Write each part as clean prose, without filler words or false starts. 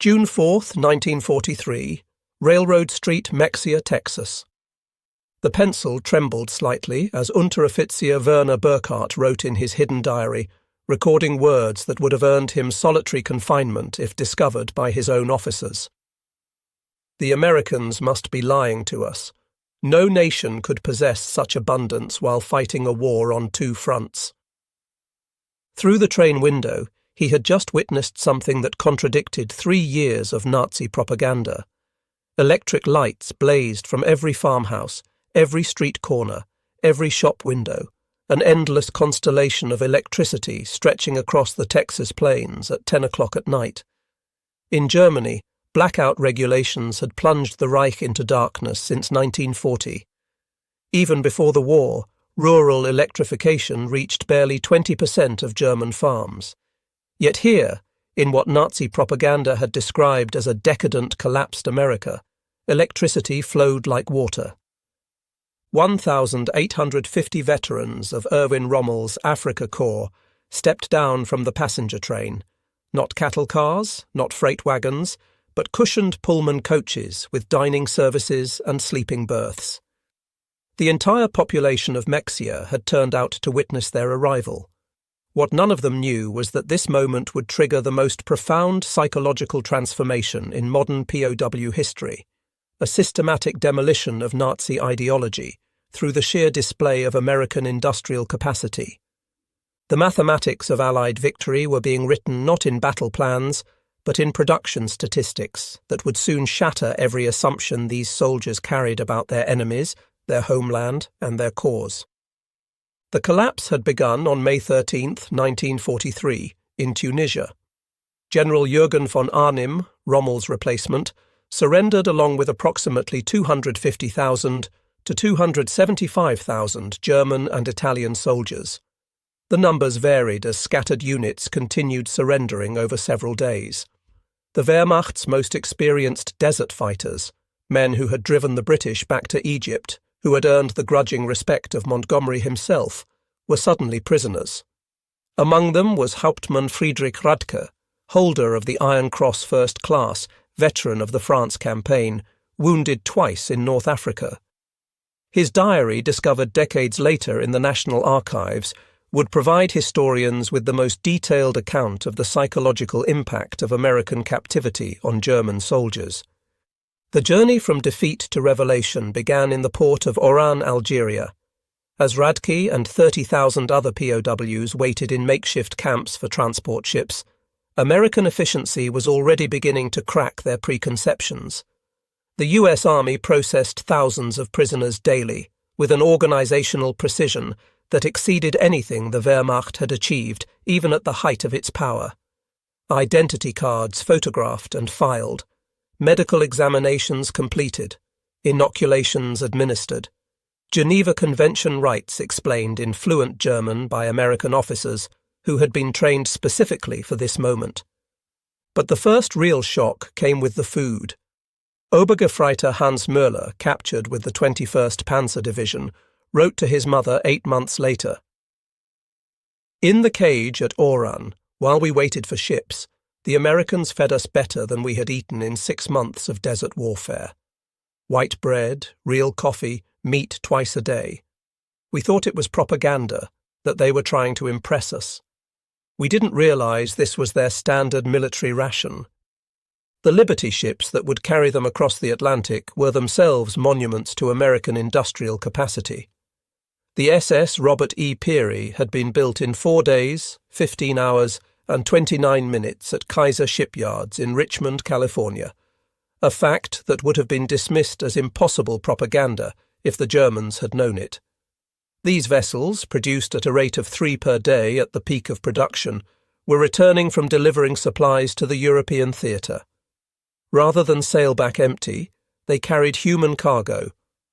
June 4th, 1943, Railroad Street, Mexia, Texas. The pencil trembled slightly as Unteroffizier Werner Burkhardt wrote in his hidden diary, recording words that would have earned him solitary confinement if discovered by his own officers. The Americans must be lying to us. No nation could possess such abundance while fighting a war on two fronts. Through the train window, he had just witnessed something that contradicted 3 years of Nazi propaganda. Electric lights blazed from every farmhouse, every street corner, every shop window, an endless constellation of electricity stretching across the Texas plains at 10 o'clock at night. In Germany, blackout regulations had plunged the Reich into darkness since 1940. Even before the war, rural electrification reached barely 20% of German farms. Yet here, in what Nazi propaganda had described as a decadent, collapsed America, electricity flowed like water. 1,850 veterans of Erwin Rommel's Afrika Korps stepped down from the passenger train, not cattle cars, not freight wagons, but cushioned Pullman coaches with dining services and sleeping berths. The entire population of Mexia had turned out to witness their arrival. What none of them knew was that this moment would trigger the most profound psychological transformation in modern POW history, a systematic demolition of Nazi ideology through the sheer display of American industrial capacity. The mathematics of Allied victory were being written not in battle plans, but in production statistics that would soon shatter every assumption these soldiers carried about their enemies, their homeland, and their cause. The collapse had begun on May 13, 1943, in Tunisia. General Jürgen von Arnim, Rommel's replacement, surrendered along with approximately 250,000 to 275,000 German and Italian soldiers. The numbers varied as scattered units continued surrendering over several days. The Wehrmacht's most experienced desert fighters, men who had driven the British back to Egypt, who had earned the grudging respect of Montgomery himself, were suddenly prisoners. Among them was Hauptmann Friedrich Radke, holder of the Iron Cross First Class, veteran of the France campaign, wounded twice in North Africa. His diary, discovered decades later in the National Archives, would provide historians with the most detailed account of the psychological impact of American captivity on German soldiers. The journey from defeat to revelation began in the port of Oran, Algeria. As Radke and 30,000 other POWs waited in makeshift camps for transport ships, American efficiency was already beginning to crack their preconceptions. The U.S. Army processed thousands of prisoners daily, with an organizational precision that exceeded anything the Wehrmacht had achieved, even at the height of its power. Identity cards photographed and filed, medical examinations completed, inoculations administered, Geneva Convention rights explained in fluent German by American officers who had been trained specifically for this moment. But the first real shock came with the food. Obergefreiter Hans Möller, captured with the 21st Panzer Division, wrote to his mother 8 months later, "In the cage at Oran, while we waited for ships, the Americans fed us better than we had eaten in 6 months of desert warfare. White bread, real coffee, meat twice a day. We thought it was propaganda, that they were trying to impress us. We didn't realize this was their standard military ration." The Liberty ships that would carry them across the Atlantic were themselves monuments to American industrial capacity. The SS Robert E. Peary had been built in 4 days, 15 hours, and 29 minutes at Kaiser Shipyards in Richmond, California, a fact that would have been dismissed as impossible propaganda if the Germans had known it. These vessels, produced at a rate of 3 per day at the peak of production, were returning from delivering supplies to the European theatre. Rather than sail back empty, they carried human cargo,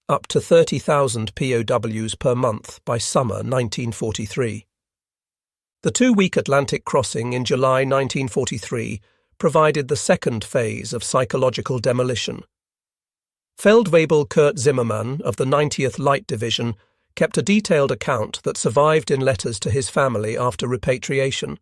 up to 30,000 POWs per month by summer 1943. The 2-week Atlantic crossing in July 1943 provided the second phase of psychological demolition. Feldwebel Kurt Zimmermann of the 90th Light Division kept a detailed account that survived in letters to his family after repatriation.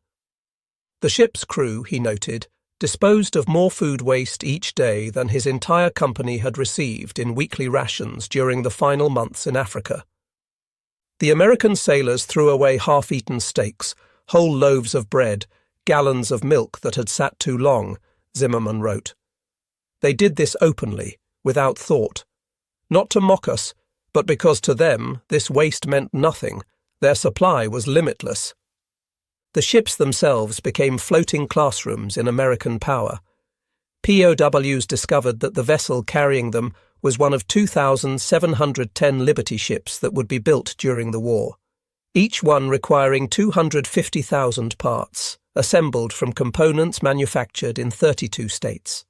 The ship's crew, he noted, disposed of more food waste each day than his entire company had received in weekly rations during the final months in Africa. The American sailors threw away half-eaten steaks, whole loaves of bread, gallons of milk that had sat too long, Zimmerman wrote. They did this openly, without thought. Not to mock us, but because to them this waste meant nothing. Their supply was limitless. The ships themselves became floating classrooms in American power. POWs discovered that the vessel carrying them was one of 2,710 Liberty ships that would be built during the war, each one requiring 250,000 parts, assembled from components manufactured in 32 states.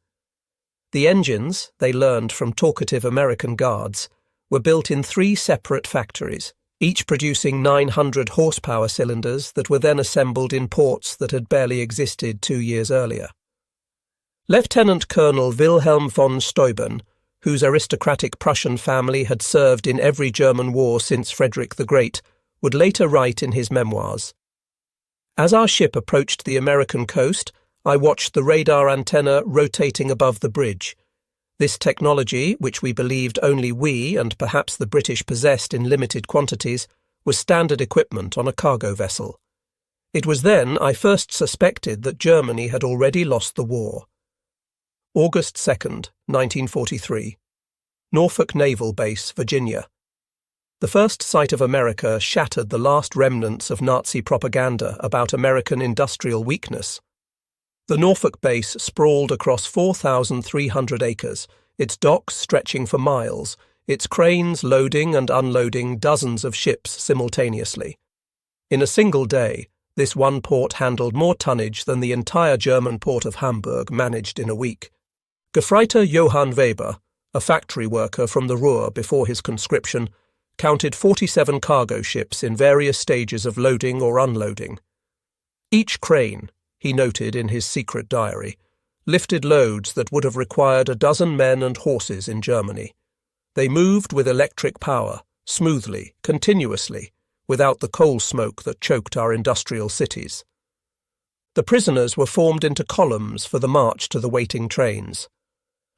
The engines, they learned from talkative American guards, were built in 3 separate factories, each producing 900 horsepower cylinders that were then assembled in ports that had barely existed 2 years earlier. Lieutenant Colonel Wilhelm von Steuben, whose aristocratic Prussian family had served in every German war since Frederick the Great, would later write in his memoirs, "As our ship approached the American coast, I watched the radar antenna rotating above the bridge. This technology, which we believed only we and perhaps the British possessed in limited quantities, was standard equipment on a cargo vessel. It was then I first suspected that Germany had already lost the war." August 2nd, 1943. Norfolk Naval Base, Virginia. The first sight of America shattered the last remnants of Nazi propaganda about American industrial weakness. The Norfolk base sprawled across 4,300 acres, its docks stretching for miles, its cranes loading and unloading dozens of ships simultaneously. In a single day, this one port handled more tonnage than the entire German port of Hamburg managed in a week. Gefreiter Johann Weber, a factory worker from the Ruhr before his conscription, counted 47 cargo ships in various stages of loading or unloading. Each crane, he noted in his secret diary, lifted loads that would have required a dozen men and horses in Germany. They moved with electric power, smoothly, continuously, without the coal smoke that choked our industrial cities. The prisoners were formed into columns for the march to the waiting trains.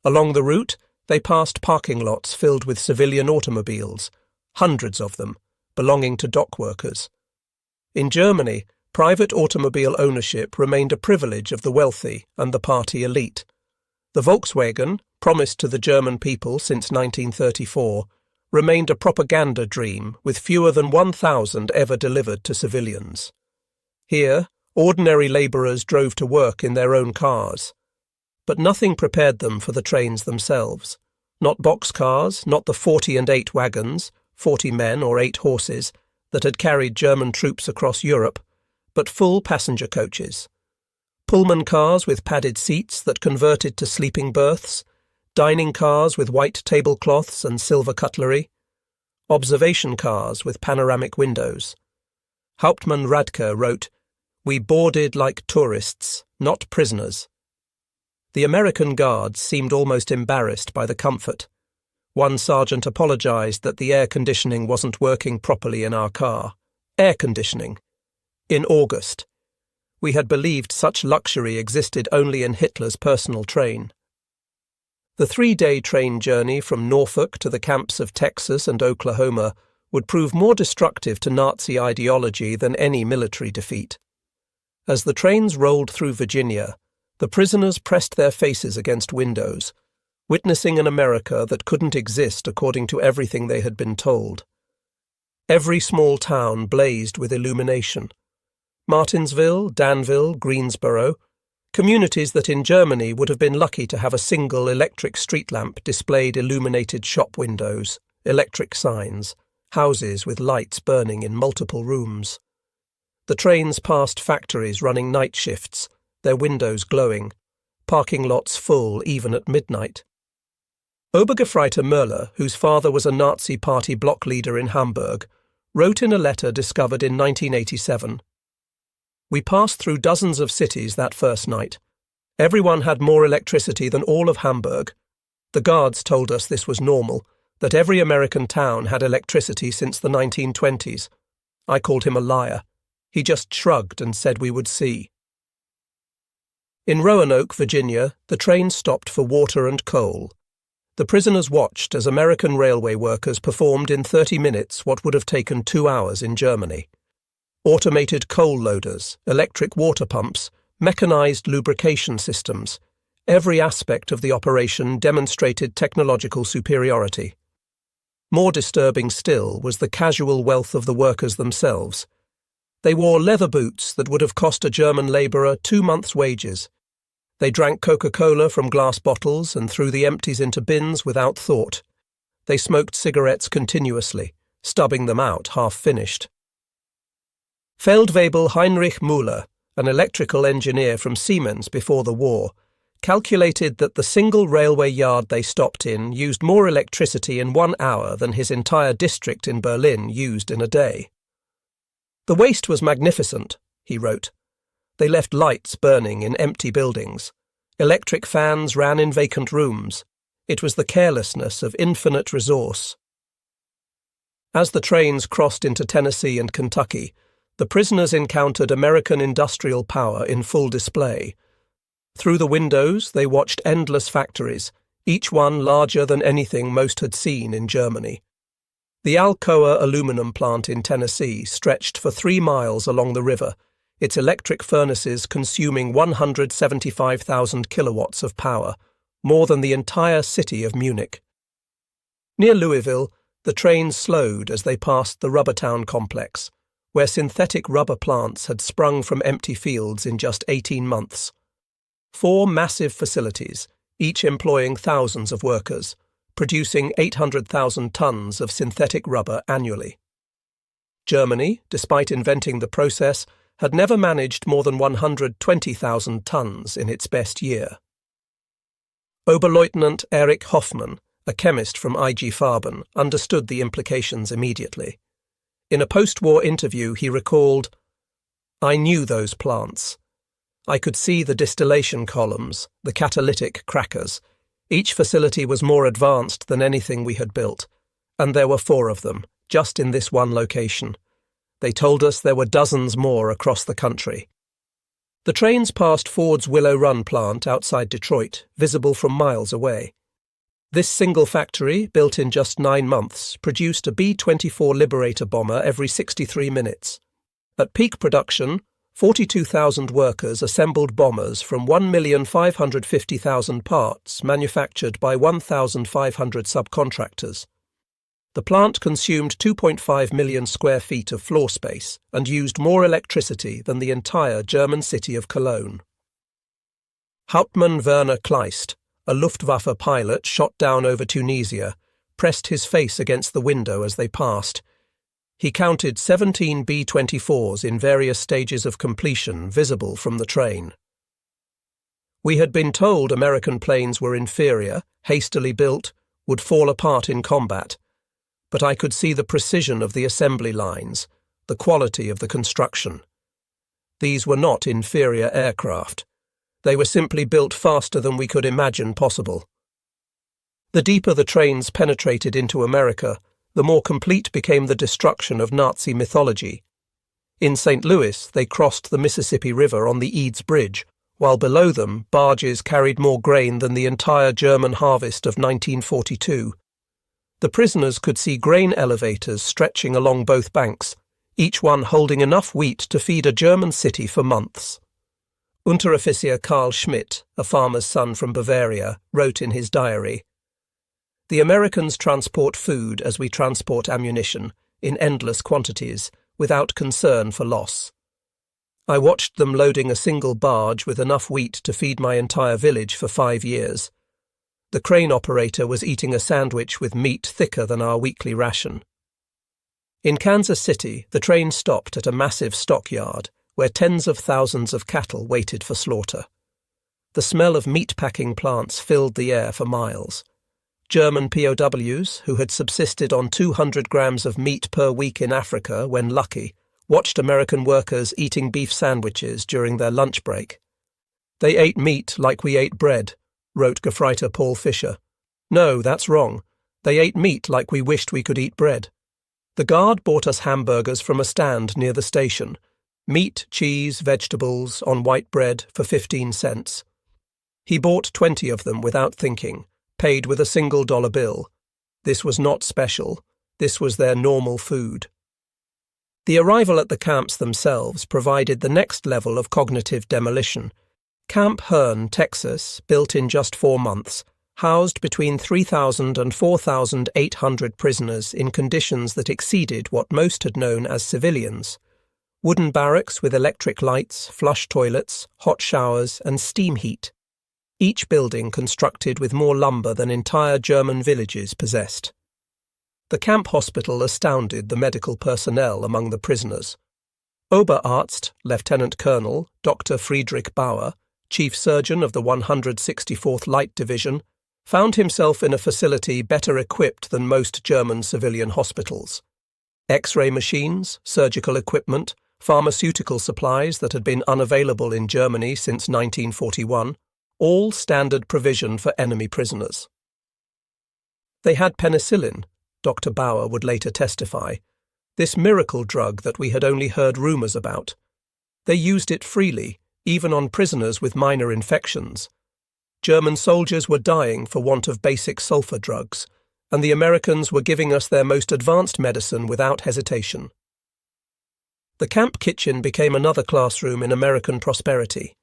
Along the route, they passed parking lots filled with civilian automobiles, hundreds of them, belonging to dock workers. In Germany, private automobile ownership remained a privilege of the wealthy and the party elite. The Volkswagen, promised to the German people since 1934, remained a propaganda dream with fewer than 1,000 ever delivered to civilians. Here, ordinary labourers drove to work in their own cars. But nothing prepared them for the trains themselves. Not boxcars, not the 40 and 8 wagons, 40 men or 8 horses, that had carried German troops across Europe, but full passenger coaches. Pullman cars with padded seats that converted to sleeping berths, dining cars with white tablecloths and silver cutlery, observation cars with panoramic windows. Hauptmann Radke wrote, "We boarded like tourists, not prisoners." The American guards seemed almost embarrassed by the comfort. One sergeant apologized that the air conditioning wasn't working properly in our car. Air conditioning. In August. We had believed such luxury existed only in Hitler's personal train. The 3-day train journey from Norfolk to the camps of Texas and Oklahoma would prove more destructive to Nazi ideology than any military defeat. As the trains rolled through Virginia, the prisoners pressed their faces against windows, witnessing an America that couldn't exist according to everything they had been told. Every small town blazed with illumination. Martinsville, Danville, Greensboro, communities that in Germany would have been lucky to have a single electric street lamp displayed illuminated shop windows, electric signs, houses with lights burning in multiple rooms. The trains passed factories running night shifts, their windows glowing, parking lots full even at midnight. Obergefreiter Möller, whose father was a Nazi party block leader in Hamburg, wrote in a letter discovered in 1987, "We passed through dozens of cities that first night. Everyone had more electricity than all of Hamburg. The guards told us this was normal, that every American town had electricity since the 1920s. I called him a liar. He just shrugged and said we would see." In Roanoke, Virginia, the train stopped for water and coal. The prisoners watched as American railway workers performed in 30 minutes what would have taken 2 hours in Germany. Automated coal loaders, electric water pumps, mechanized lubrication systems. Every aspect of the operation demonstrated technological superiority. More disturbing still was the casual wealth of the workers themselves. They wore leather boots that would have cost a German labourer 2 months' wages. They drank Coca-Cola from glass bottles and threw the empties into bins without thought. They smoked cigarettes continuously, stubbing them out half-finished. Feldwebel Heinrich Müller, an electrical engineer from Siemens before the war, calculated that the single railway yard they stopped in used more electricity in 1 hour than his entire district in Berlin used in a day. "The waste was magnificent," he wrote. "They left lights burning in empty buildings. Electric fans ran in vacant rooms. It was the carelessness of infinite resource." As the trains crossed into Tennessee and Kentucky, the prisoners encountered American industrial power in full display. Through the windows, they watched endless factories, each one larger than anything most had seen in Germany. The Alcoa aluminum plant in Tennessee stretched for 3 miles along the river, its electric furnaces consuming 175,000 kilowatts of power, more than the entire city of Munich. Near Louisville, the train slowed as they passed the Rubbertown complex, where synthetic rubber plants had sprung from empty fields in just 18 months. 4 massive facilities, each employing thousands of workers, producing 800,000 tons of synthetic rubber annually. Germany, despite inventing the process, had never managed more than 120,000 tons in its best year. Oberleutnant Erich Hoffmann, a chemist from IG Farben, understood the implications immediately. In a post-war interview, he recalled, "I knew those plants. I could see the distillation columns, the catalytic crackers. Each facility was more advanced than anything we had built, and there were 4 of them, just in this one location. They told us there were dozens more across the country." The trains passed Ford's Willow Run plant outside Detroit, visible from miles away. This single factory, built in just 9 months, produced a B-24 Liberator bomber every 63 minutes. At peak production, 42,000 workers assembled bombers from 1,550,000 parts manufactured by 1,500 subcontractors. The plant consumed 2.5 million square feet of floor space and used more electricity than the entire German city of Cologne. Hauptmann Werner Kleist, a Luftwaffe pilot shot down over Tunisia, pressed his face against the window as they passed. He counted 17 B-24s in various stages of completion visible from the train. "We had been told American planes were inferior, hastily built, would fall apart in combat. But I could see the precision of the assembly lines, the quality of the construction. These were not inferior aircraft. They were simply built faster than we could imagine possible." The deeper the trains penetrated into America, the more complete became the destruction of Nazi mythology. In St. Louis, they crossed the Mississippi River on the Eads Bridge, while below them barges carried more grain than the entire German harvest of 1942. The prisoners could see grain elevators stretching along both banks, each one holding enough wheat to feed a German city for months. Unteroffizier Karl Schmidt, a farmer's son from Bavaria, wrote in his diary, "The Americans transport food as we transport ammunition, in endless quantities, without concern for loss. I watched them loading a single barge with enough wheat to feed my entire village for 5 years. The crane operator was eating a sandwich with meat thicker than our weekly ration." In Kansas City, the train stopped at a massive stockyard where tens of thousands of cattle waited for slaughter. The smell of meat-packing plants filled the air for miles. German POWs, who had subsisted on 200 grams of meat per week in Africa when lucky, watched American workers eating beef sandwiches during their lunch break. "They ate meat like we ate bread," wrote Gefreiter Paul Fischer. "No, that's wrong. They ate meat like we wished we could eat bread. The guard bought us hamburgers from a stand near the station. Meat, cheese, vegetables on white bread for 15 cents. He bought 20 of them without thinking, paid with a single dollar bill. This was not special. This was their normal food. The arrival at the camps themselves provided the next level of cognitive demolition. Camp Hearn, Texas, built in just 4 months, housed between 3,000 and 4,800 prisoners in conditions that exceeded what most had known as civilians. Wooden barracks with electric lights, flush toilets, hot showers, and steam heat. Each building constructed with more lumber than entire German villages possessed. The camp hospital astounded the medical personnel among the prisoners. Oberarzt, Lieutenant Colonel, Dr. Friedrich Bauer, Chief Surgeon of the 164th Light Division, found himself in a facility better equipped than most German civilian hospitals. X-ray machines, surgical equipment, pharmaceutical supplies that had been unavailable in Germany since 1941, all standard provision for enemy prisoners. They had penicillin, Dr. Bauer would later testify, this miracle drug that we had only heard rumours about. They used it freely, even on prisoners with minor infections. German soldiers were dying for want of basic sulfur drugs, and the Americans were giving us their most advanced medicine without hesitation. The camp kitchen became another classroom in American prosperity.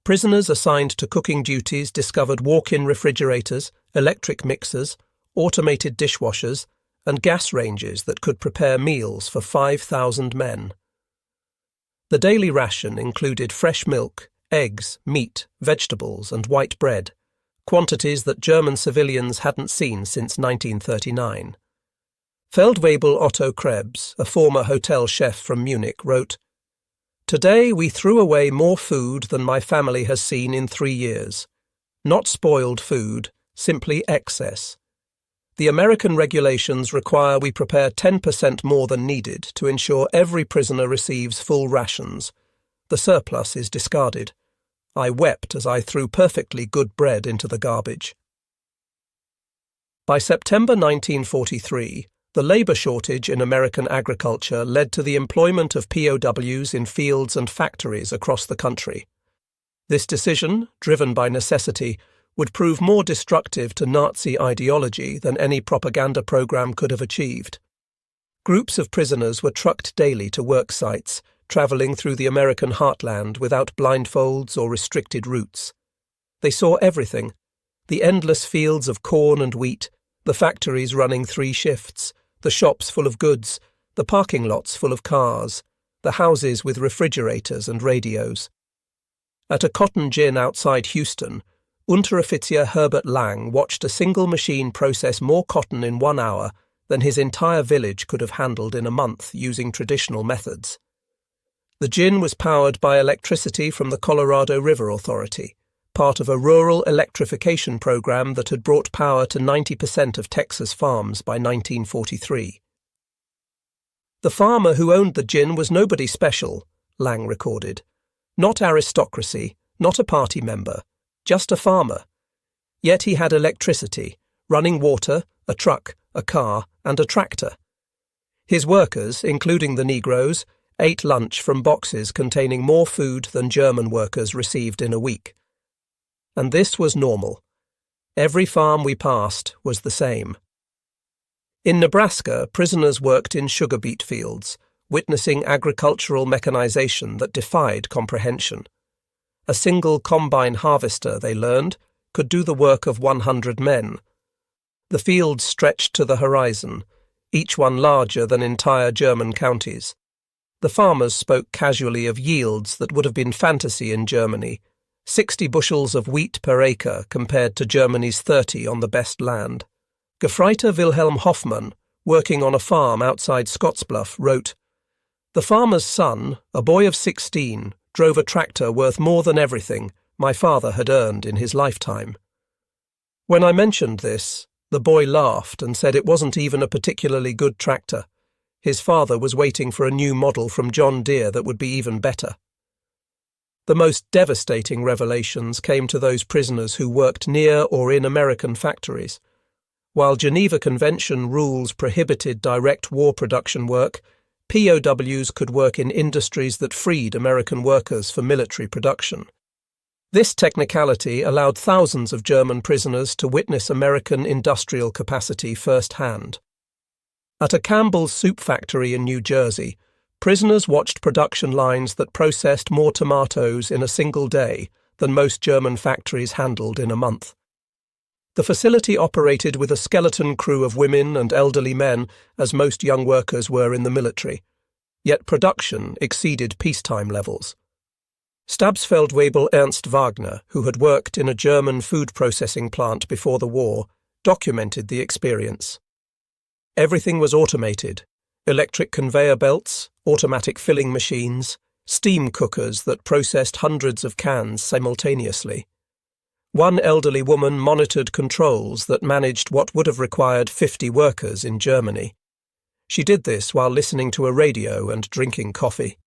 Prisoners assigned to cooking duties discovered walk-in refrigerators, electric mixers, automated dishwashers, and gas ranges that could prepare meals for 5,000 men. The daily ration included fresh milk, eggs, meat, vegetables, and white bread, quantities that German civilians hadn't seen since 1939. Feldwebel Otto Krebs, a former hotel chef from Munich, wrote, "Today we threw away more food than my family has seen in 3 years. Not spoiled food, simply excess. The American regulations require we prepare 10% more than needed to ensure every prisoner receives full rations. The surplus is discarded. I wept as I threw perfectly good bread into the garbage." By September 1943, the labour shortage in American agriculture led to the employment of POWs in fields and factories across the country. This decision, driven by necessity, would prove more destructive to Nazi ideology than any propaganda program could have achieved. Groups of prisoners were trucked daily to work sites, travelling through the American heartland without blindfolds or restricted routes. They saw everything: the endless fields of corn and wheat, the factories running 3 shifts, the shops full of goods, the parking lots full of cars, the houses with refrigerators and radios. At a cotton gin outside Houston, Unteroffizier Herbert Lang watched a single machine process more cotton in 1 hour than his entire village could have handled in a month using traditional methods. The gin was powered by electricity from the Colorado River Authority, part of a rural electrification program that had brought power to 90% of Texas farms by 1943. The farmer who owned the gin was nobody special, Lang recorded. Not aristocracy, not a party member, just a farmer. Yet he had electricity, running water, a truck, a car, and a tractor. His workers, including the Negroes, ate lunch from boxes containing more food than German workers received in a week. And this was normal. Every farm we passed was the same. In Nebraska, prisoners worked in sugar beet fields, witnessing agricultural mechanization that defied comprehension. A single combine harvester, they learned, could do the work of 100 men. The fields stretched to the horizon, each one larger than entire German counties. The farmers spoke casually of yields that would have been fantasy in Germany, 60 bushels of wheat per acre compared to Germany's 30 on the best land. Gefreiter Wilhelm Hoffmann, working on a farm outside Scottsbluff, wrote, "The farmer's son, a boy of 16, drove a tractor worth more than everything my father had earned in his lifetime." When I mentioned this, the boy laughed and said it wasn't even a particularly good tractor. His father was waiting for a new model from John Deere that would be even better. The most devastating revelations came to those prisoners who worked near or in American factories. While Geneva Convention rules prohibited direct war production work, POWs could work in industries that freed American workers for military production. This technicality allowed thousands of German prisoners to witness American industrial capacity firsthand. At a Campbell's soup factory in New Jersey, prisoners watched production lines that processed more tomatoes in a single day than most German factories handled in a month. The facility operated with a skeleton crew of women and elderly men, as most young workers were in the military, yet production exceeded peacetime levels. Stabsfeldwebel Ernst Wagner, who had worked in a German food processing plant before the war, documented the experience. Everything was automated: electric conveyor belts, automatic filling machines, steam cookers that processed hundreds of cans simultaneously. One elderly woman monitored controls that managed what would have required 50 workers in Germany. She did this while listening to a radio and drinking coffee.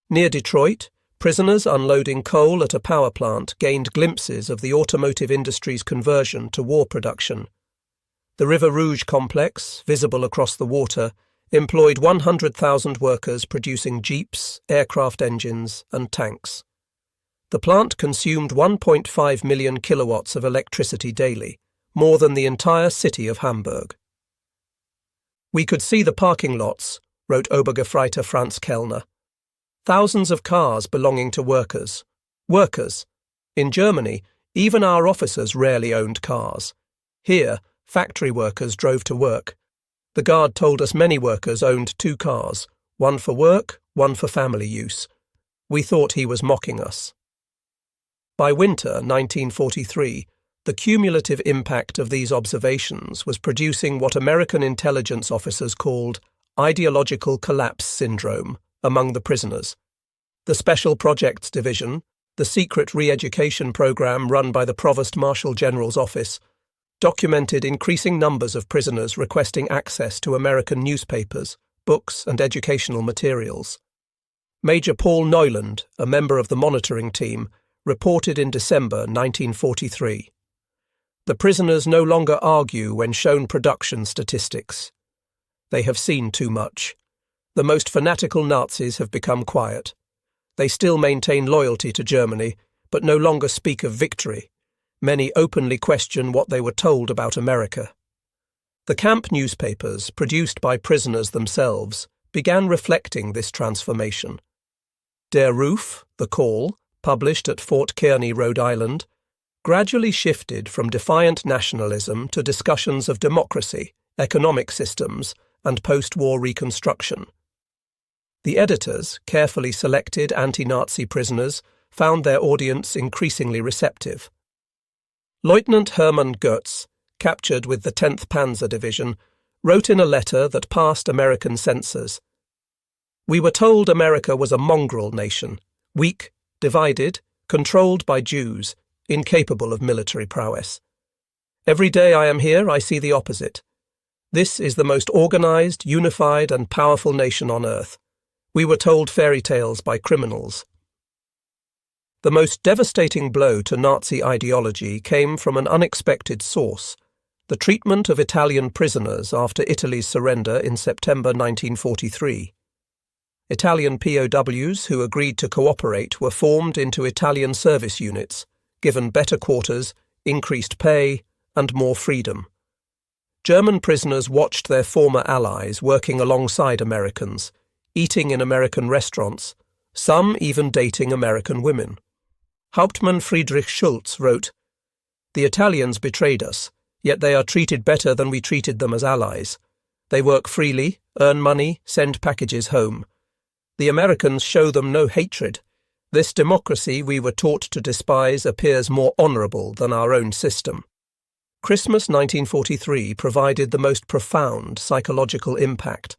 Near Detroit, prisoners unloading coal at a power plant gained glimpses of the automotive industry's conversion to war production. The River Rouge complex, visible across the water, employed 100,000 workers producing jeeps, aircraft engines, and tanks. The plant consumed 1.5 million kilowatts of electricity daily, more than the entire city of Hamburg. "We could see the parking lots," wrote Obergefreiter Franz Kellner. "Thousands of cars belonging to workers. Workers. In Germany, even our officers rarely owned cars. Here, factory workers drove to work. The guard told us many workers owned 2 cars, one for work, one for family use. We thought he was mocking us." By winter 1943, the cumulative impact of these observations was producing what American intelligence officers called ideological collapse syndrome among the prisoners. The Special Projects Division, the secret re-education program run by the Provost Marshal General's office, documented increasing numbers of prisoners requesting access to American newspapers, books, and educational materials. Major Paul Neuland, a member of the monitoring team, reported in December 1943. "The prisoners no longer argue when shown production statistics. They have seen too much. The most fanatical Nazis have become quiet. They still maintain loyalty to Germany, but no longer speak of victory. Many openly question what they were told about America." The camp newspapers, produced by prisoners themselves, began reflecting this transformation. Der Ruf, the Call, published at Fort Kearny, Rhode Island, gradually shifted from defiant nationalism to discussions of democracy, economic systems, and post-war reconstruction. The editors, carefully selected anti-Nazi prisoners, found their audience increasingly receptive. Lieutenant Hermann Goetz, captured with the 10th Panzer Division, wrote in a letter that passed American censors, "We were told America was a mongrel nation, weak, divided, controlled by Jews, incapable of military prowess. Every day I am here, I see the opposite. This is the most organized, unified, and powerful nation on earth. We were told fairy tales by criminals." The most devastating blow to Nazi ideology came from an unexpected source: the treatment of Italian prisoners after Italy's surrender in September 1943. Italian POWs who agreed to cooperate were formed into Italian service units, given better quarters, increased pay, and more freedom. German prisoners watched their former allies working alongside Americans, eating in American restaurants, some even dating American women. Hauptmann Friedrich Schulz wrote, "The Italians betrayed us, yet they are treated better than we treated them as allies. They work freely, earn money, send packages home. The Americans show them no hatred. This democracy we were taught to despise appears more honourable than our own system." Christmas 1943 provided the most profound psychological impact.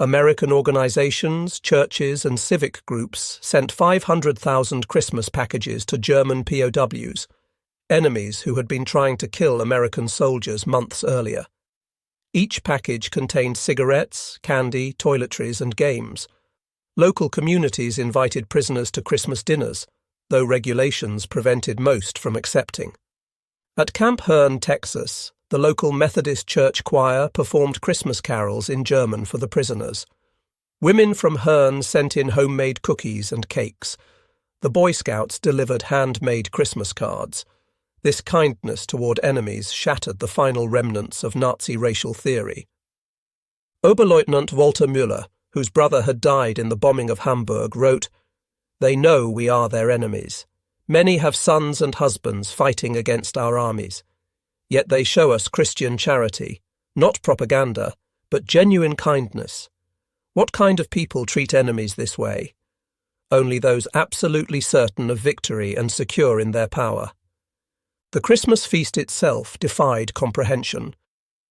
American organizations, churches, and civic groups sent 500,000 Christmas packages to German POWs, enemies who had been trying to kill American soldiers months earlier. Each package contained cigarettes, candy, toiletries, and games. Local communities invited prisoners to Christmas dinners, though regulations prevented most from accepting. At Camp Hearn, Texas, the local Methodist church choir performed Christmas carols in German for the prisoners. Women from Herne sent in homemade cookies and cakes. The Boy Scouts delivered handmade Christmas cards. This kindness toward enemies shattered the final remnants of Nazi racial theory. Oberleutnant Walter Müller, whose brother had died in the bombing of Hamburg, wrote, "They know we are their enemies. Many have sons and husbands fighting against our armies. Yet they show us Christian charity, not propaganda, but genuine kindness. What kind of people treat enemies this way? Only those absolutely certain of victory and secure in their power." The Christmas feast itself defied comprehension.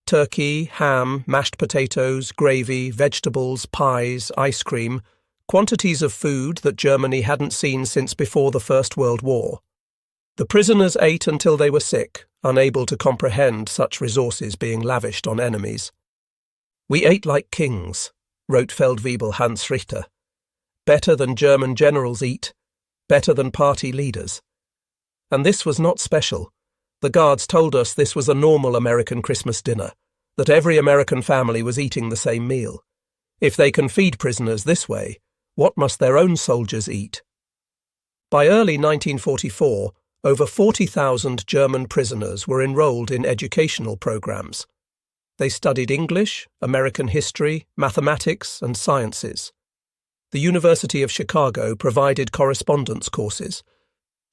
Turkey, ham, mashed potatoes, gravy, vegetables, pies, ice cream, quantities of food that Germany hadn't seen since before the First World War. The prisoners ate until they were sick, unable to comprehend such resources being lavished on enemies. "We ate like kings," wrote Feldwebel Hans Richter. "Better than German generals eat, better than party leaders." And this was not special. The guards told us this was a normal American Christmas dinner, that every American family was eating the same meal. If they can feed prisoners this way, what must their own soldiers eat? By early 1944, over 40,000 German prisoners were enrolled in educational programs. They studied English, American history, mathematics, and sciences. The University of Chicago provided correspondence courses.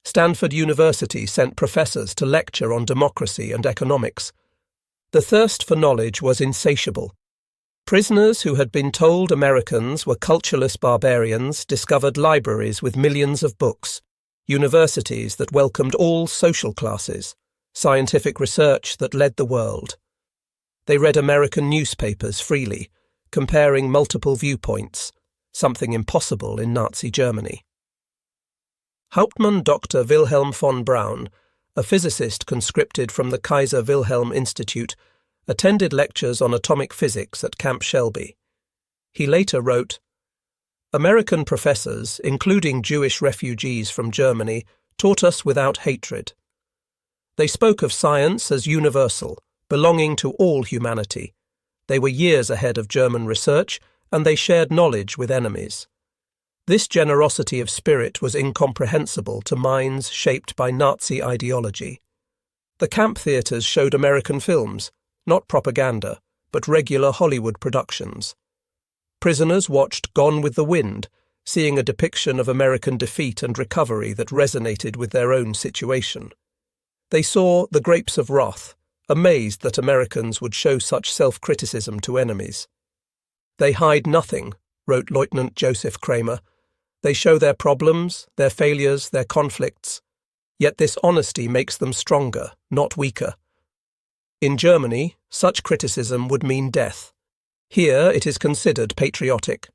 Stanford University sent professors to lecture on democracy and economics. The thirst for knowledge was insatiable. Prisoners who had been told Americans were cultureless barbarians discovered libraries with millions of books, universities that welcomed all social classes, scientific research that led the world. They read American newspapers freely, comparing multiple viewpoints, something impossible in Nazi Germany. Hauptmann Dr. Wilhelm von Braun, a physicist conscripted from the Kaiser Wilhelm Institute, attended lectures on atomic physics at Camp Shelby. He later wrote, "American professors, including Jewish refugees from Germany, taught us without hatred. They spoke of science as universal, belonging to all humanity. They were years ahead of German research, and they shared knowledge with enemies. This generosity of spirit was incomprehensible to minds shaped by Nazi ideology. The camp theatres showed American films, not propaganda, but regular Hollywood productions. Prisoners watched Gone with the Wind, seeing a depiction of American defeat and recovery that resonated with their own situation. They saw The Grapes of Wrath, amazed that Americans would show such self-criticism to enemies. They hide nothing," wrote Lieutenant Joseph Kramer. "They show their problems, their failures, their conflicts. Yet this honesty makes them stronger, not weaker. In Germany, such criticism would mean death. Here it is considered patriotic."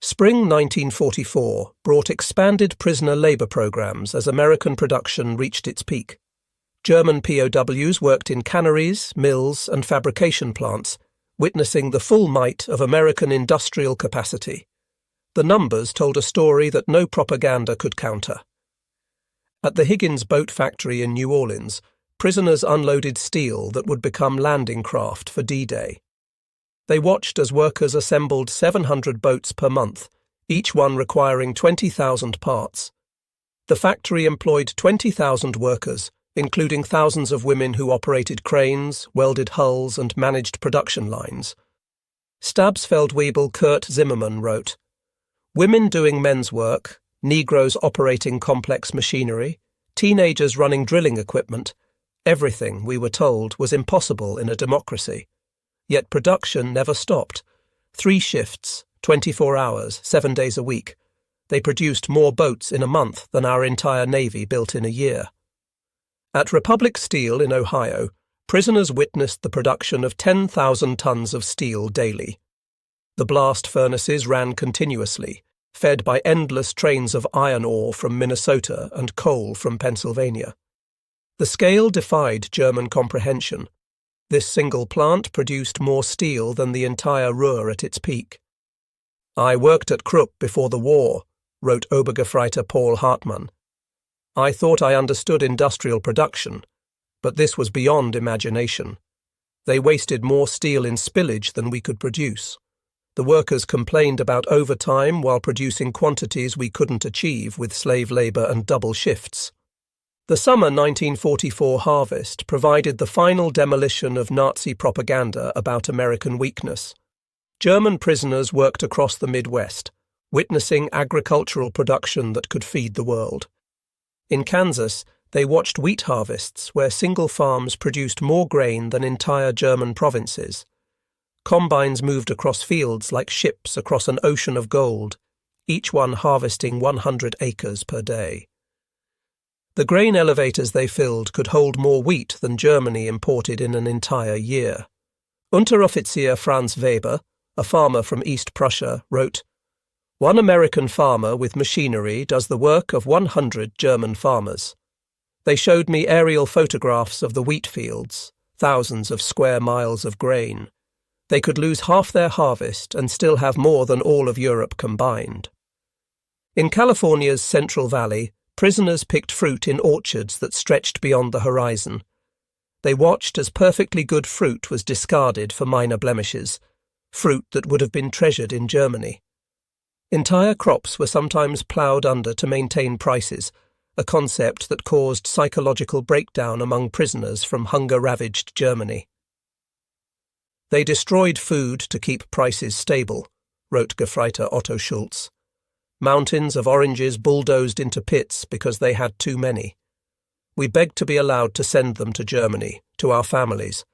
Spring 1944 brought expanded prisoner labour programs as American production reached its peak. German POWs worked in canneries, mills, and fabrication plants, witnessing the full might of American industrial capacity. The numbers told a story that no propaganda could counter. At the Higgins boat factory in New Orleans, prisoners unloaded steel that would become landing craft for D-Day. They watched as workers assembled 700 boats per month, each one requiring 20,000 parts. The factory employed 20,000 workers, including thousands of women who operated cranes, welded hulls, and managed production lines. Stabsfeldwebel Kurt Zimmermann wrote, "Women doing men's work, Negroes operating complex machinery, teenagers running drilling equipment, everything, we were told, was impossible in a democracy. Yet production never stopped. 3 shifts, 24 hours, 7 days a week. They produced more boats in a month than our entire Navy built in a year." At Republic Steel in Ohio, prisoners witnessed the production of 10,000 tons of steel daily. The blast furnaces ran continuously, fed by endless trains of iron ore from Minnesota and coal from Pennsylvania. The scale defied German comprehension. This single plant produced more steel than the entire Ruhr at its peak. "I worked at Krupp before the war," wrote Obergefreiter Paul Hartmann. "I thought I understood industrial production, but this was beyond imagination. They wasted more steel in spillage than we could produce. The workers complained about overtime while producing quantities we couldn't achieve with slave labour and double shifts. The summer 1944 harvest provided the final demolition of Nazi propaganda about American weakness. German prisoners worked across the Midwest, witnessing agricultural production that could feed the world. In Kansas, they watched wheat harvests where single farms produced more grain than entire German provinces. Combines moved across fields like ships across an ocean of gold, each one harvesting 100 acres per day. The grain elevators they filled could hold more wheat than Germany imported in an entire year. Unteroffizier Franz Weber, a farmer from East Prussia, wrote, "One American farmer with machinery does the work of 100 German farmers. They showed me aerial photographs of the wheat fields, thousands of square miles of grain. They could lose half their harvest and still have more than all of Europe combined." In California's Central Valley, prisoners picked fruit in orchards that stretched beyond the horizon. They watched as perfectly good fruit was discarded for minor blemishes, fruit that would have been treasured in Germany. Entire crops were sometimes ploughed under to maintain prices, a concept that caused psychological breakdown among prisoners from hunger-ravaged Germany. "They destroyed food to keep prices stable," wrote Gefreiter Otto Schulz. "Mountains of oranges bulldozed into pits because they had too many. We begged to be allowed to send them to Germany, to our families.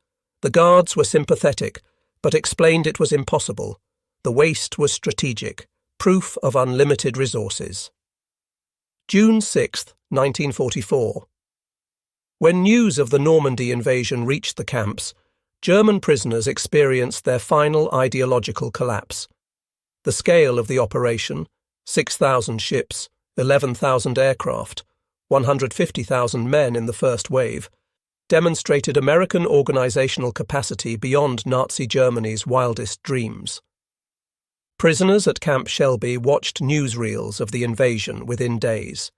The guards were sympathetic, but explained it was impossible. The waste was strategic, proof of unlimited resources." June 6, 1944. When news of the Normandy invasion reached the camps, German prisoners experienced their final ideological collapse. The scale of the operation, 6,000 ships, 11,000 aircraft, 150,000 men in the first wave, demonstrated American organizational capacity beyond Nazi Germany's wildest dreams. Prisoners at Camp Shelby watched newsreels of the invasion within days.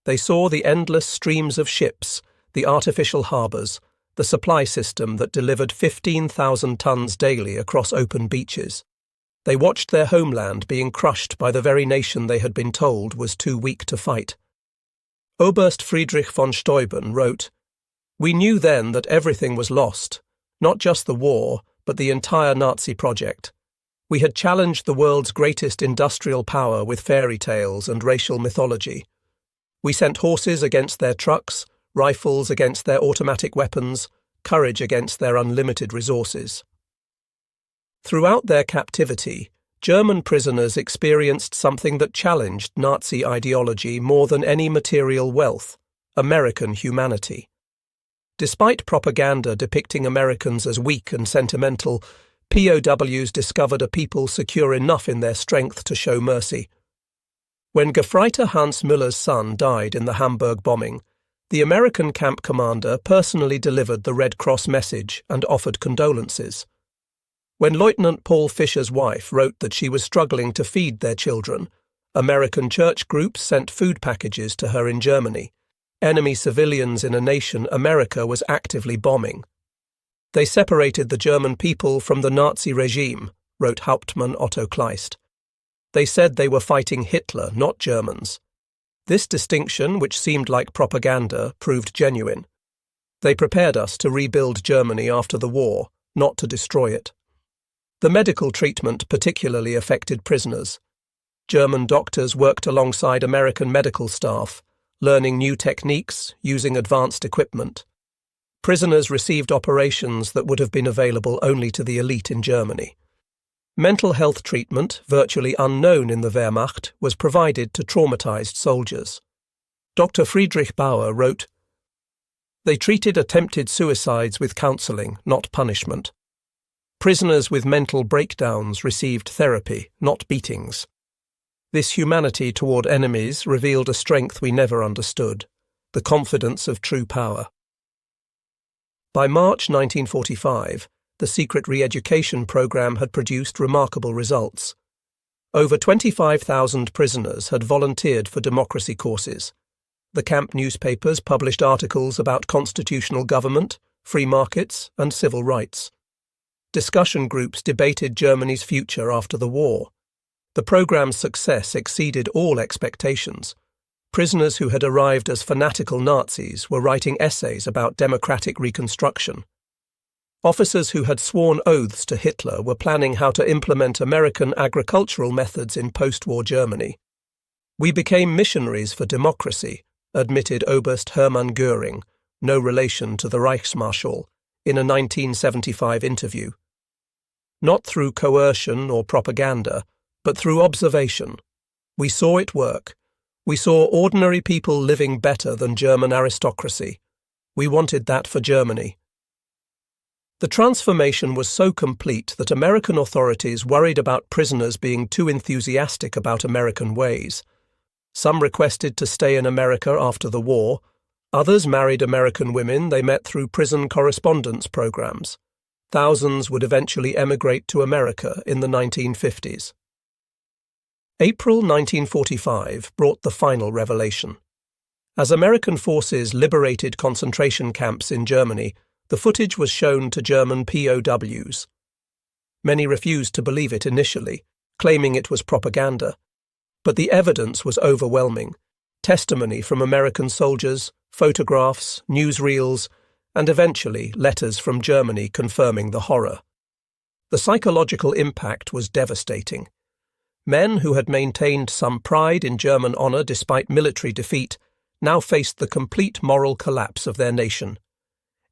They saw the endless streams of ships, the artificial harbours, the supply system that delivered 15,000 tons daily across open beaches. They watched their homeland being crushed by the very nation they had been told was too weak to fight. Oberst Friedrich von Steuben wrote, "We knew then that everything was lost, not just the war, but the entire Nazi project. We had challenged the world's greatest industrial power with fairy tales and racial mythology. We sent horses against their trucks, rifles against their automatic weapons, courage against their unlimited resources." Throughout their captivity, German prisoners experienced something that challenged Nazi ideology more than any material wealth: American humanity. Despite propaganda depicting Americans as weak and sentimental, POWs discovered a people secure enough in their strength to show mercy. When Gefreiter Hans Müller's son died in the Hamburg bombing, the American camp commander personally delivered the Red Cross message and offered condolences. When Lieutenant Paul Fisher's wife wrote that she was struggling to feed their children, American church groups sent food packages to her in Germany, enemy civilians in a nation America was actively bombing. They separated the German people from the Nazi regime, wrote Hauptmann Otto Kleist. They said they were fighting Hitler, not Germans. This distinction, which seemed like propaganda, proved genuine. They prepared us to rebuild Germany after the war, not to destroy it. The medical treatment particularly affected prisoners. German doctors worked alongside American medical staff, learning new techniques, using advanced equipment. Prisoners received operations that would have been available only to the elite in Germany. Mental health treatment, virtually unknown in the Wehrmacht, was provided to traumatized soldiers. Dr. Friedrich Bauer wrote, "They treated attempted suicides with counseling, not punishment. Prisoners with mental breakdowns received therapy, not beatings. This humanity toward enemies revealed a strength we never understood, the confidence of true power." By March 1945, the secret re-education program had produced remarkable results. Over 25,000 prisoners had volunteered for democracy courses. The camp newspapers published articles about constitutional government, free markets, and civil rights. discussion groups debated Germany's future after the war. The programme's success exceeded all expectations. Prisoners who had arrived as fanatical Nazis were writing essays about democratic reconstruction. Officers who had sworn oaths to Hitler were planning how to implement American agricultural methods in post-war Germany. "We became missionaries for democracy," admitted Oberst Hermann Göring, no relation to the Reichsmarschall, in a 1975 interview. "Not through coercion or propaganda, but through observation. We saw it work. We saw ordinary people living better than German aristocracy. We wanted that for Germany." The transformation was so complete that American authorities worried about prisoners being too enthusiastic about American ways. Some requested to stay in America after the war. Others married American women they met through prison correspondence programs. Thousands would eventually emigrate to America in the 1950s. April 1945 brought the final revelation. As American forces liberated concentration camps in Germany, the footage was shown to German POWs. Many refused to believe it initially, claiming it was propaganda. But the evidence was overwhelming. Testimony from American soldiers, photographs, newsreels, and eventually letters from Germany confirming the horror. The psychological impact was devastating. Men who had maintained some pride in German honor despite military defeat now faced the complete moral collapse of their nation.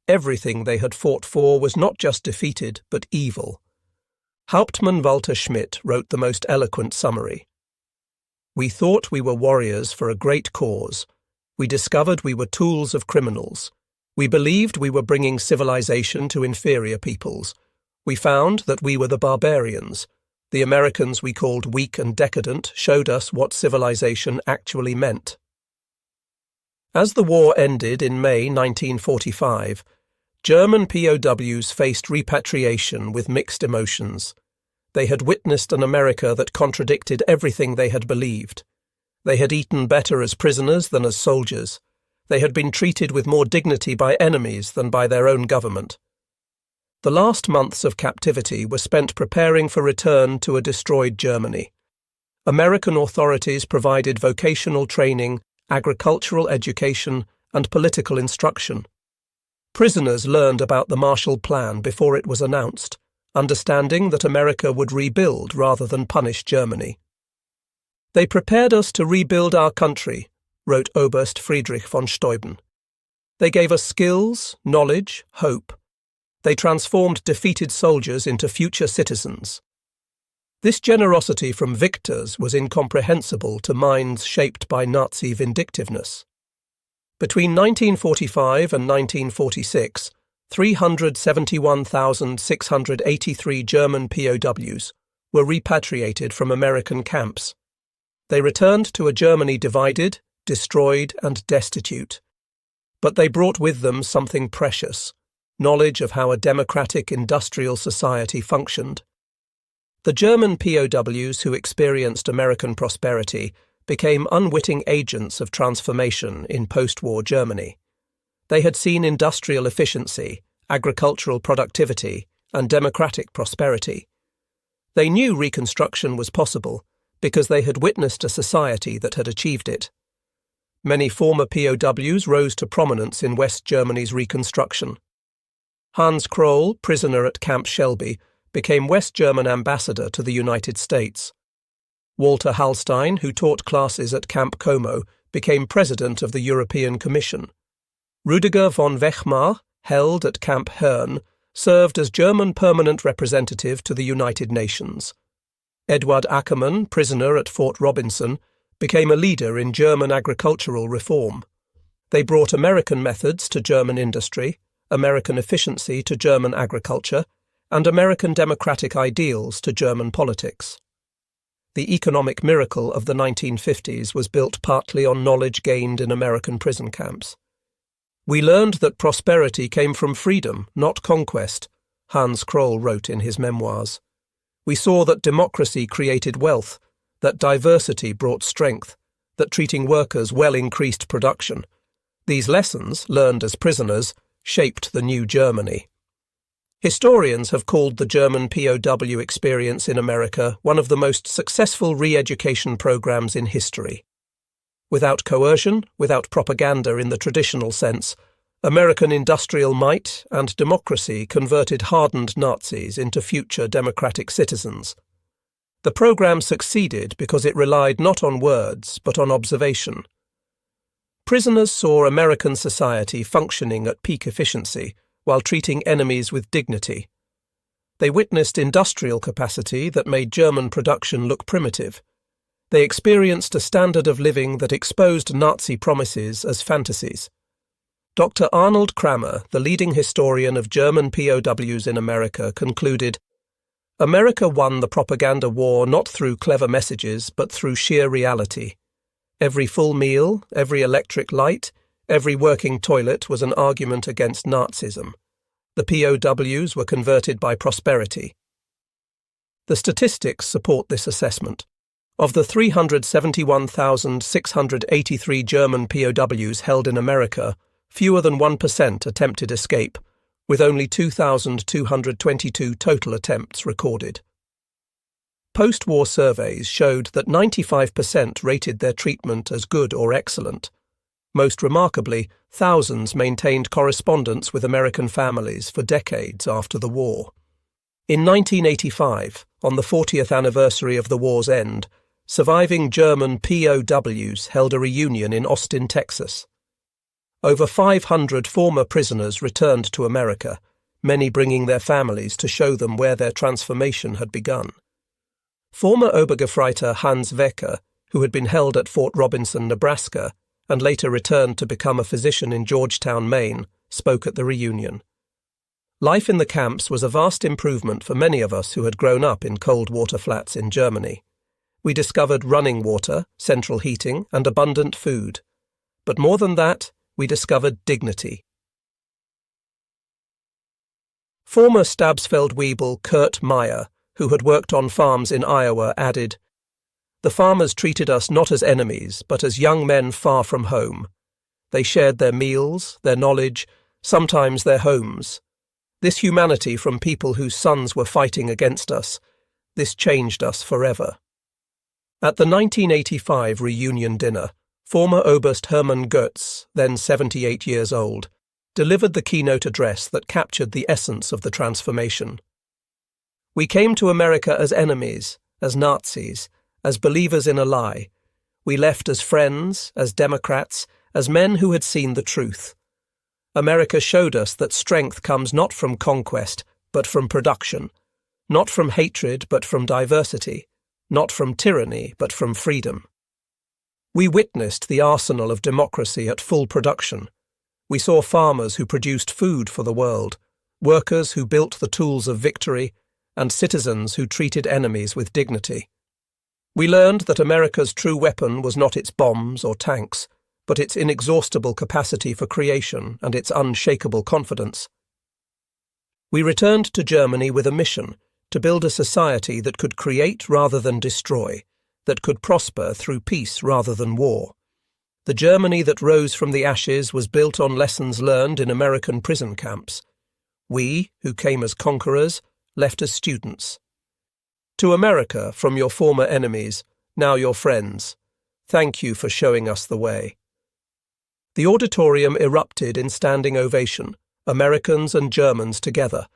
Everything they had fought for was not just defeated, but evil. Hauptmann Walter Schmidt wrote the most eloquent summary. "We thought we were warriors for a great cause. We discovered we were tools of criminals. We believed we were bringing civilization to inferior peoples. We found that we were the barbarians. The Americans we called weak and decadent showed us what civilization actually meant." As the war ended in May 1945, German POWs faced repatriation with mixed emotions. They had witnessed an America that contradicted everything they had believed. They had eaten better as prisoners than as soldiers. They had been treated with more dignity by enemies than by their own government. The last months of captivity were spent preparing for return to a destroyed Germany. American authorities provided vocational training, agricultural education, and political instruction. Prisoners learned about the Marshall Plan before it was announced, understanding that America would rebuild rather than punish Germany. "They prepared us to rebuild our country," wrote Oberst Friedrich von Steuben. "They gave us skills, knowledge, hope. They transformed defeated soldiers into future citizens." This generosity from victors was incomprehensible to minds shaped by Nazi vindictiveness. Between 1945 and 1946, 371,683 German POWs were repatriated from American camps. They returned to a Germany divided, destroyed, and destitute. But they brought with them something precious: knowledge of how a democratic industrial society functioned. The German POWs who experienced American prosperity became unwitting agents of transformation in post-war Germany. They had seen industrial efficiency, agricultural productivity, and democratic prosperity. They knew reconstruction was possible because they had witnessed a society that had achieved it. Many former POWs rose to prominence in West Germany's reconstruction. Hans Kroll, prisoner at Camp Shelby, became West German ambassador to the United States. Walter Hallstein, who taught classes at Camp Como, became president of the European Commission. Rüdiger von Wechmar, held at Camp Herne, served as German permanent representative to the United Nations. Eduard Ackermann, prisoner at Fort Robinson, became a leader in German agricultural reform. They brought American methods to German industry, American efficiency to German agriculture, and American democratic ideals to German politics. The economic miracle of the 1950s was built partly on knowledge gained in American prison camps. "We learned that prosperity came from freedom, not conquest," Hans Kroll wrote in his memoirs. "We saw that democracy created wealth, that diversity brought strength, that treating workers well increased production. These lessons, learned as prisoners, shaped the new Germany." Historians have called the German POW experience in America one of the most successful re-education programs in history. Without coercion, without propaganda in the traditional sense, American industrial might and democracy converted hardened Nazis into future democratic citizens. The program succeeded because it relied not on words but on observation. Prisoners saw American society functioning at peak efficiency while treating enemies with dignity. They witnessed industrial capacity that made German production look primitive. They experienced a standard of living that exposed Nazi promises as fantasies. Dr. Arnold Kramer, the leading historian of German POWs in America, concluded, "America won the propaganda war not through clever messages but through sheer reality. Every full meal, every electric light, every working toilet was an argument against Nazism. The POWs were converted by prosperity." The statistics support this assessment. Of the 371,683 German POWs held in America, fewer than 1% attempted escape, with only 2,222 total attempts recorded. Post-war surveys showed that 95% rated their treatment as good or excellent. Most remarkably, thousands maintained correspondence with American families for decades after the war. In 1985, on the 40th anniversary of the war's end, surviving German POWs held a reunion in Austin, Texas. Over 500 former prisoners returned to America, many bringing their families to show them where their transformation had begun. Former Obergefreiter Hans Wecker, who had been held at Fort Robinson, Nebraska, and later returned to become a physician in Georgetown, Maine, spoke at the reunion. Life in the camps was a vast improvement for many of us who had grown up in cold water flats in Germany. We discovered running water, central heating, and abundant food. But more than that, we discovered dignity. Former Stabsfeld-Weibel Kurt Meyer, who had worked on farms in Iowa, added, "The farmers treated us not as enemies, but as young men far from home. They shared their meals, their knowledge, sometimes their homes. This humanity from people whose sons were fighting against us, this changed us forever." At the 1985 reunion dinner, former Oberst Hermann Goetz, then 78 years old, delivered the keynote address that captured the essence of the transformation. "We came to America as enemies, as Nazis, as believers in a lie. We left as friends, as Democrats, as men who had seen the truth. America showed us that strength comes not from conquest, but from production, not from hatred, but from diversity, not from tyranny, but from freedom. We witnessed the arsenal of democracy at full production. We saw farmers who produced food for the world, workers who built the tools of victory, and citizens who treated enemies with dignity. We learned that America's true weapon was not its bombs or tanks, but its inexhaustible capacity for creation and its unshakable confidence. We returned to Germany with a mission to build a society that could create rather than destroy, that could prosper through peace rather than war. The Germany that rose from the ashes was built on lessons learned in American prison camps. We, who came as conquerors, left as students. To America, from your former enemies, now your friends, thank you for showing us the way." The auditorium erupted in standing ovation, Americans and Germans together,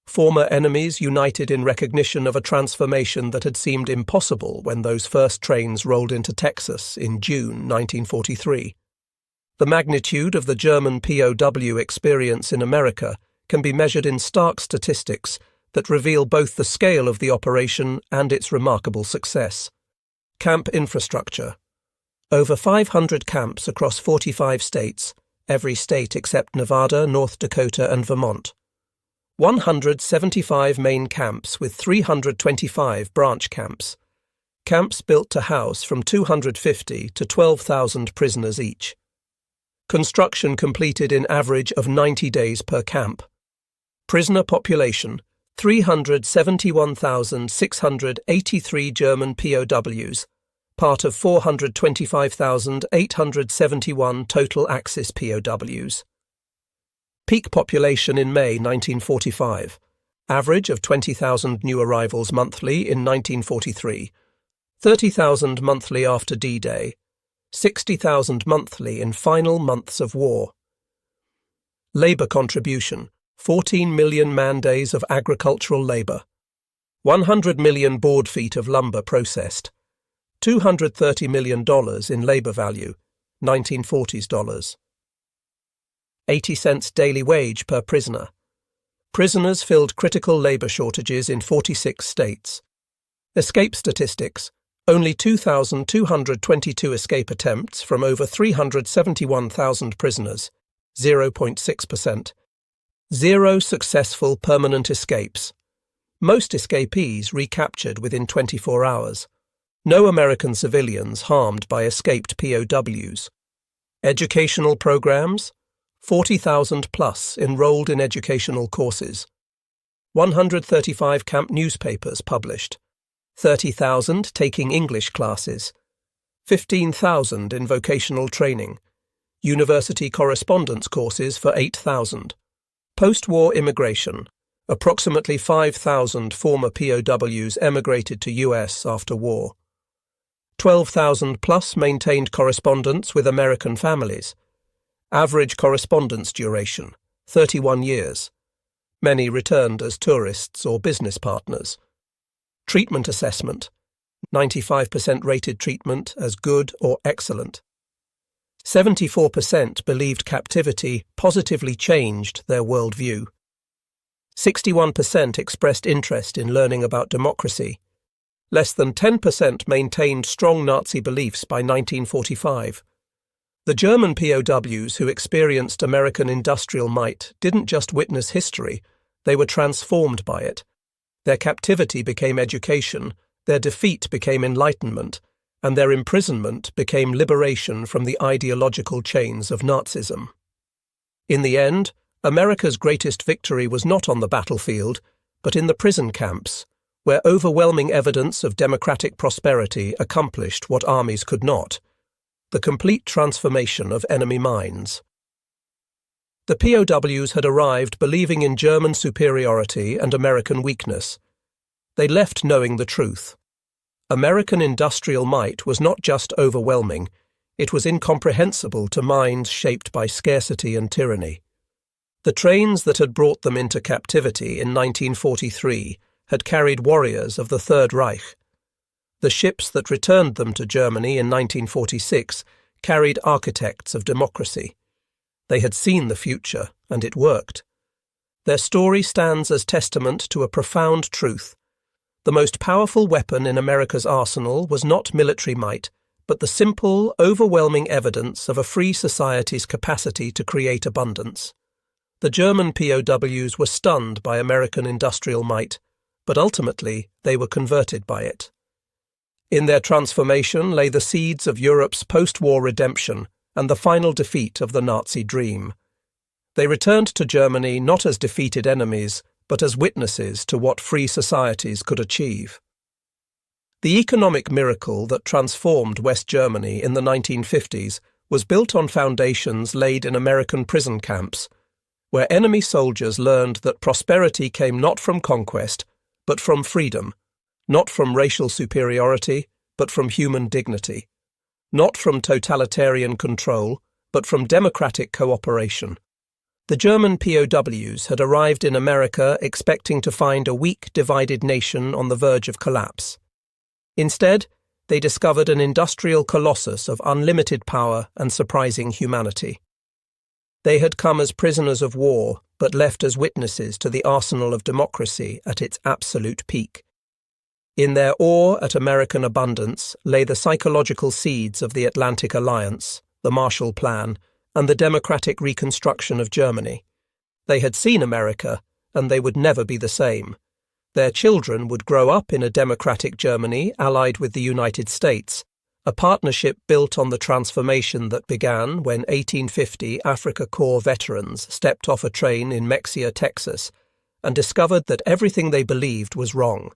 former enemies united in recognition of a transformation that had seemed impossible when those first trains rolled into Texas in June 1943. The magnitude of the German POW experience in America can be measured in stark statistics that reveal both the scale of the operation and its remarkable success. Camp infrastructure. Over 500 camps across 45 states, every state except Nevada, North Dakota, and Vermont. 175 main camps with 325 branch camps. Camps built to house from 250 to 12,000 prisoners each. Construction completed in average of 90 days per camp. Prisoner population, 371,683 German POWs, part of 425,871 total Axis POWs. Peak population in May 1945, average of 20,000 new arrivals monthly in 1943, 30,000 monthly after D-Day, 60,000 monthly in final months of war. Labour contribution, 14 million man-days of agricultural labour, 100 million board feet of lumber processed, $230 million in labour value, 1940s dollars. 80 cents daily wage per prisoner. Prisoners filled critical labour shortages in 46 states. Escape statistics, only 2,222 escape attempts from over 371,000 prisoners, 0.6%. 0 successful permanent escapes. Most escapees recaptured within 24 hours. No American civilians harmed by escaped POWs. Educational programs, 40,000 plus enrolled in educational courses. 135 camp newspapers published. 30,000 taking English classes. 15,000 in vocational training. University correspondence courses for 8,000. Post-war immigration. Approximately 5,000 former POWs emigrated to US after war. 12,000 plus maintained correspondence with American families. Average correspondence duration, 31 years. Many returned as tourists or business partners. Treatment assessment, 95% rated treatment as good or excellent. 74% believed captivity positively changed their worldview. 61% expressed interest in learning about democracy. Less than 10% maintained strong Nazi beliefs by 1945. The German POWs who experienced American industrial might didn't just witness history, they were transformed by it. Their captivity became education, their defeat became enlightenment, and their imprisonment became liberation from the ideological chains of Nazism. In the end, America's greatest victory was not on the battlefield, but in the prison camps, where overwhelming evidence of democratic prosperity accomplished what armies could not: the complete transformation of enemy minds. The POWs had arrived believing in German superiority and American weakness. They left knowing the truth. American industrial might was not just overwhelming, it was incomprehensible to minds shaped by scarcity and tyranny. The trains that had brought them into captivity in 1943 had carried warriors of the Third Reich. The ships that returned them to Germany in 1946 carried architects of democracy. They had seen the future, and it worked. Their story stands as testament to a profound truth. The most powerful weapon in America's arsenal was not military might, but the simple, overwhelming evidence of a free society's capacity to create abundance. The German POWs were stunned by American industrial might, but ultimately they were converted by it. In their transformation lay the seeds of Europe's post-war redemption and the final defeat of the Nazi dream. They returned to Germany not as defeated enemies, but as witnesses to what free societies could achieve. The economic miracle that transformed West Germany in the 1950s was built on foundations laid in American prison camps, where enemy soldiers learned that prosperity came not from conquest, but from freedom, not from racial superiority, but from human dignity, not from totalitarian control, but from democratic cooperation. The German POWs had arrived in America expecting to find a weak, divided nation on the verge of collapse. Instead, they discovered an industrial colossus of unlimited power and surprising humanity. They had come as prisoners of war, but left as witnesses to the arsenal of democracy at its absolute peak. In their awe at American abundance lay the psychological seeds of the Atlantic Alliance, the Marshall Plan, and the democratic reconstruction of Germany. They had seen America, and they would never be the same. Their children would grow up in a democratic Germany allied with the United States, a partnership built on the transformation that began when 1850 Africa Corps veterans stepped off a train in Mexia, Texas, and discovered that everything they believed was wrong.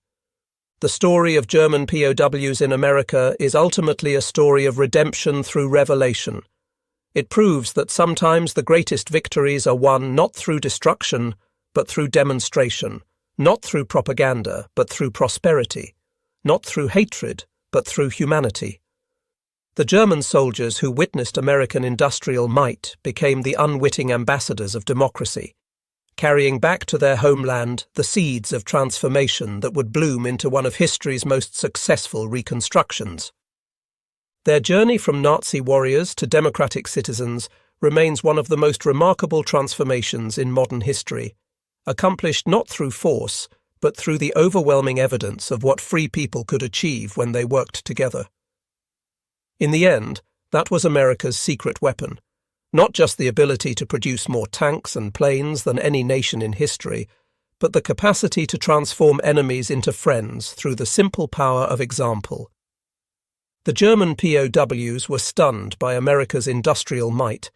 The story of German POWs in America is ultimately a story of redemption through revelation. It proves that sometimes the greatest victories are won not through destruction, but through demonstration, not through propaganda, but through prosperity, not through hatred, but through humanity. The German soldiers who witnessed American industrial might became the unwitting ambassadors of democracy, carrying back to their homeland the seeds of transformation that would bloom into one of history's most successful reconstructions. Their journey from Nazi warriors to democratic citizens remains one of the most remarkable transformations in modern history, accomplished not through force, but through the overwhelming evidence of what free people could achieve when they worked together. In the end, that was America's secret weapon, not just the ability to produce more tanks and planes than any nation in history, but the capacity to transform enemies into friends through the simple power of example. The German POWs were stunned by America's industrial might,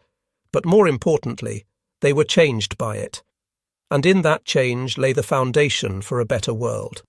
but more importantly, they were changed by it. And in that change lay the foundation for a better world.